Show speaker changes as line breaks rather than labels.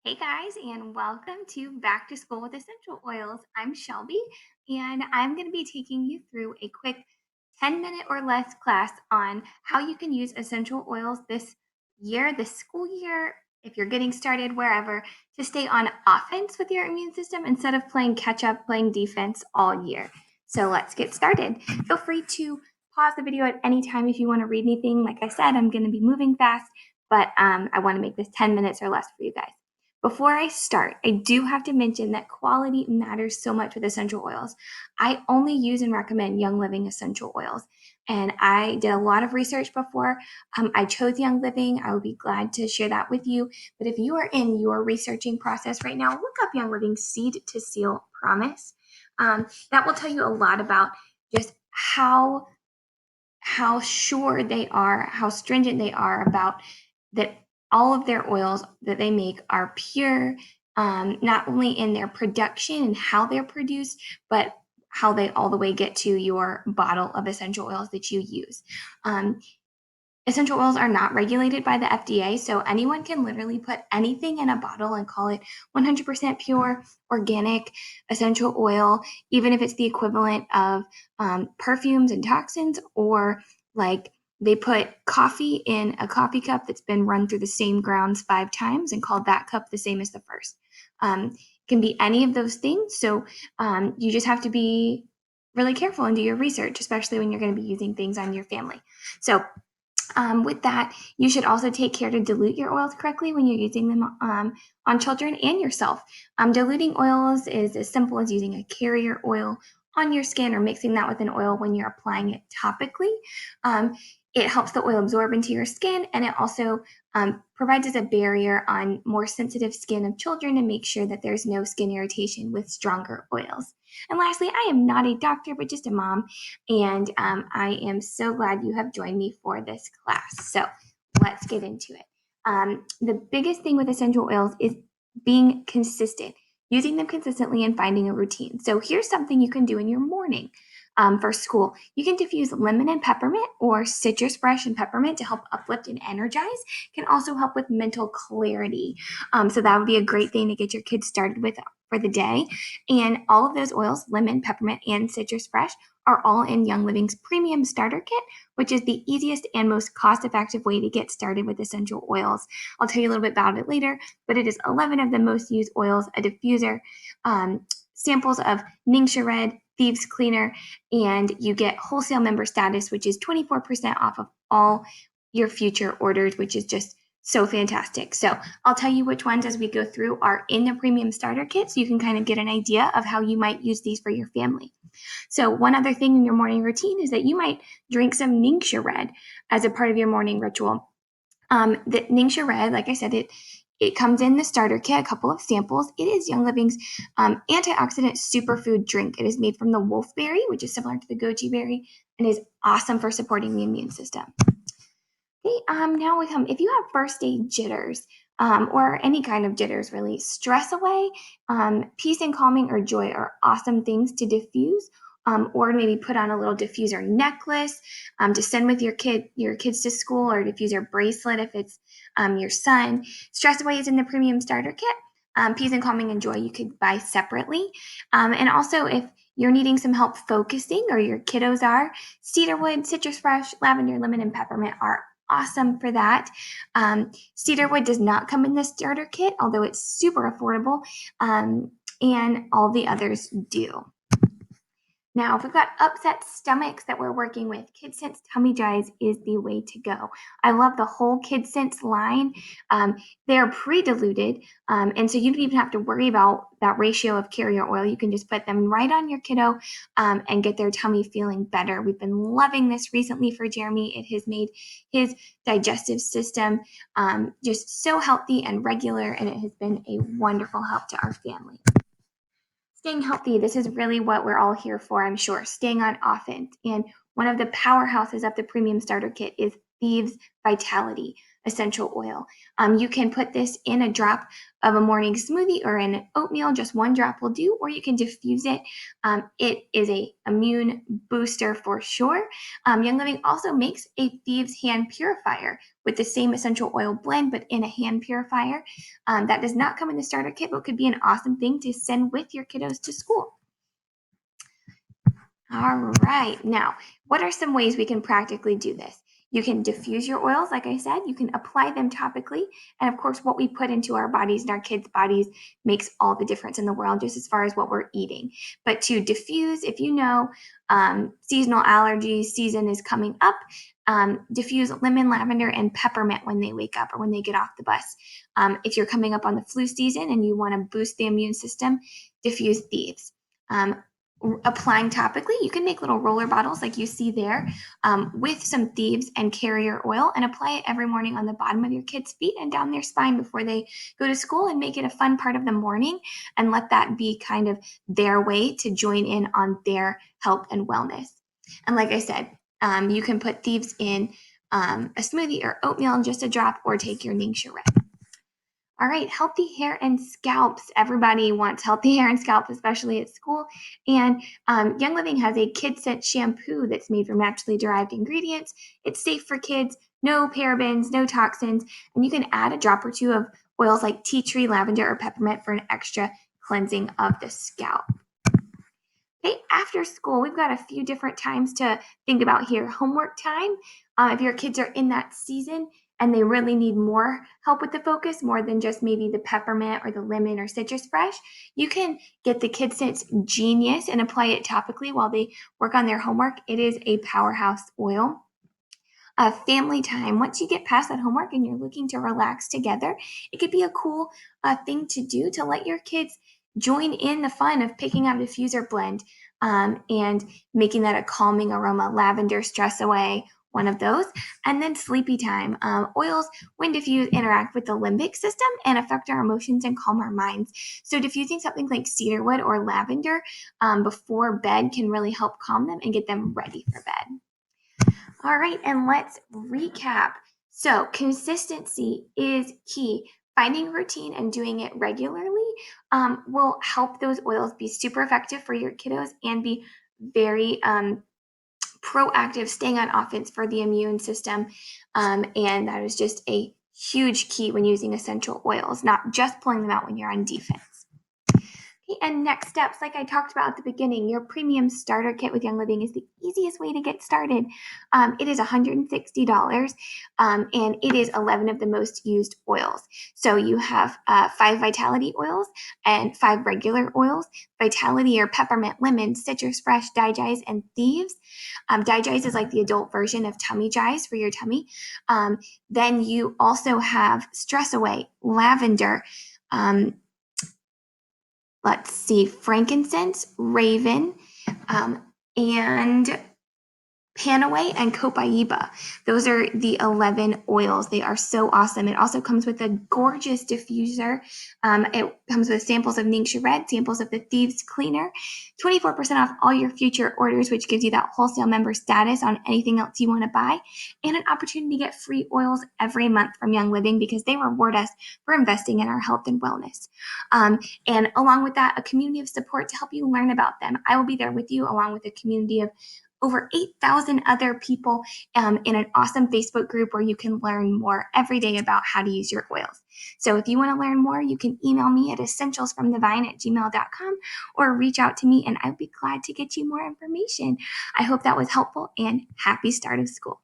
Hey guys, and welcome to Back to School with Essential Oils. I'm Shelby, and I'm going to be taking you through a quick 10-minute or less class on how you can use essential oils this year, this school year, if you're getting started wherever, to stay on offense with your immune system instead of playing catch up, playing defense all year. So let's get started. Feel free to pause the video at any time if you want to read anything. Like I said, I'm going to be moving fast, but I want to make this 10 minutes or less for you guys. Before I start, I do have to mention that quality matters so much with essential oils. I only use and recommend Young Living essential oils. And I did a lot of research before I chose Young Living. I would be glad to share that with you. But if you are in your researching process right now, look up Young Living Seed to Seal Promise. That will tell you a lot about just how sure they are, how stringent they are about that all of their oils that they make are pure, not only in their production and how they're produced, but how they all the way get to your bottle of essential oils that you use. Essential oils are not regulated by the FDA, so anyone can literally put anything in a bottle and call it 100% pure, organic, essential oil, even if it's the equivalent of perfumes and toxins, or like they put coffee in a coffee cup that's been run through the same grounds 5 times and called that cup the same as the first. It can be any of those things, so you just have to be really careful and do your research, especially when you're going to be using things on your family. So with that, you should also take care to dilute your oils correctly when you're using them on children and yourself. Diluting oils is as simple as using a carrier oil on your skin or mixing that with an oil when you're applying it topically. It helps the oil absorb into your skin, and it also provides as a barrier on more sensitive skin of children to make sure that there's no skin irritation with stronger oils. And lastly, I am not a doctor, but just a mom, and I am so glad you have joined me for this class. So let's get into it. The biggest thing with essential oils is being consistent, using them consistently and finding a routine. So here's something you can do in your morning. For school, you can diffuse lemon and peppermint or citrus fresh and peppermint to help uplift and energize. Can also help with mental clarity. So that would be a great thing to get your kids started with for the day. And all of those oils, lemon, peppermint, and citrus fresh, are all in Young Living's premium starter kit, which is the easiest and most cost-effective way to get started with essential oils. I'll tell you a little bit about it later, but it is 11 of the most used oils, a diffuser, samples of NingXia Red, Thieves Cleaner, and you get wholesale member status, which is 24% off of all your future orders, which is just so fantastic. So I'll tell you which ones as we go through are in the premium starter kit, so you can kind of get an idea of how you might use these for your family. So one other thing in your morning routine is that you might drink some NingXia Red as a part of your morning ritual. The NingXia Red, like I said, it comes in the starter kit, a couple of samples. It is Young Living's antioxidant superfood drink. It is made from the wolfberry, which is similar to the goji berry, and is awesome for supporting the immune system. Okay, now we come, if you have first day jitters, or any kind of jitters really, stress away, peace and calming or joy are awesome things to diffuse. Or maybe put on a little diffuser necklace to send with your kids to school, or diffuser bracelet if it's your son. Stress away is in the premium starter kit. Peace and calming and joy you could buy separately. And also if you're needing some help focusing, or your kiddos are, cedarwood, citrus fresh, lavender, lemon, and peppermint are awesome for that. Cedarwood does not come in the starter kit, although it's super affordable, and all the others do. Now, if we've got upset stomachs that we're working with, KidSense Tummy Dries is the way to go. I love the whole KidSense line. They're pre-diluted, and so you don't even have to worry about that ratio of carrier oil. You can just put them right on your kiddo and get their tummy feeling better. We've been loving this recently for Jeremy. It has made his digestive system just so healthy and regular, and it has been a wonderful help to our family. Staying healthy, this is really what we're all here for, I'm sure, staying on offense. And one of the powerhouses of the premium starter kit is Thieves Vitality. essential oil. You can put this in a drop of a morning smoothie or in oatmeal, just one drop will do, or you can diffuse it. It is a immune booster for sure. Young Living also makes a Thieves hand purifier with the same essential oil blend, but in a hand purifier. That does not come in the starter kit, but could be an awesome thing to send with your kiddos to school. All right, now, what are some ways we can practically do this? You can diffuse your oils, like I said, you can apply them topically, and of course, what we put into our bodies and our kids' bodies makes all the difference in the world, just as far as what we're eating. But to diffuse, if you know seasonal allergies season is coming up, diffuse lemon, lavender, and peppermint when they wake up or when they get off the bus. If you're coming up on the flu season and you want to boost the immune system, diffuse Thieves. Applying topically, you can make little roller bottles like you see there with some Thieves and carrier oil and apply it every morning on the bottom of your kids' feet and down their spine before they go to school, and make it a fun part of the morning and let that be kind of their way to join in on their health and wellness. And like I said, you can put Thieves in a smoothie or oatmeal in just a drop, or take your NingXia Red. All right, healthy hair and scalps. Everybody wants healthy hair and scalp, especially at school. And Young Living has a kid scent shampoo that's made from naturally derived ingredients. It's safe for kids, no parabens, no toxins, and you can add a drop or two of oils like tea tree, lavender, or peppermint for an extra cleansing of the scalp. Okay, after school, we've got a few different times to think about here. Homework time, if your kids are in that season and they really need more help with the focus, more than just maybe the peppermint or the lemon or citrus fresh, you can get the Kid Sense Genius and apply it topically while they work on their homework. It is a powerhouse oil. Family time, once you get past that homework and you're looking to relax together, it could be a cool thing to do to let your kids join in the fun of picking out a diffuser blend and making that a calming aroma. Lavender, stress away, one of those. And then sleepy time. Oils, when diffused, interact with the limbic system and affect our emotions and calm our minds. So diffusing something like cedarwood or lavender before bed can really help calm them and get them ready for bed. All right, and let's recap. So consistency is key. Finding a routine and doing it regularly will help those oils be super effective for your kiddos and be very proactive, staying on offense for the immune system. And that is just a huge key when using essential oils, not just pulling them out when you're on defense. And next steps, like I talked about at the beginning, your premium starter kit with Young Living is the easiest way to get started. It is $160, and it is 11 of the most used oils. So you have 5 Vitality oils and 5 regular oils. Vitality are peppermint, lemon, citrus fresh, DiGize, and Thieves. DiGize is like the adult version of Tummy Jize for your tummy. Then you also have Stress Away, Lavender, let's see, Frankincense, Raven, and PanAway and Copaiba. Those are the 11 oils. They are so awesome. It also comes with a gorgeous diffuser. It comes with samples of NingXia Red, samples of the Thieves Cleaner, 24% off all your future orders, which gives you that wholesale member status on anything else you want to buy, and an opportunity to get free oils every month from Young Living because they reward us for investing in our health and wellness. And along with that, a community of support to help you learn about them. I will be there with you along with a community of over 8,000 other people in an awesome Facebook group where you can learn more every day about how to use your oils. So if you want to learn more, you can email me at essentials.from.the.vine@gmail.com or reach out to me and I'd be glad to get you more information. I hope that was helpful and happy start of school.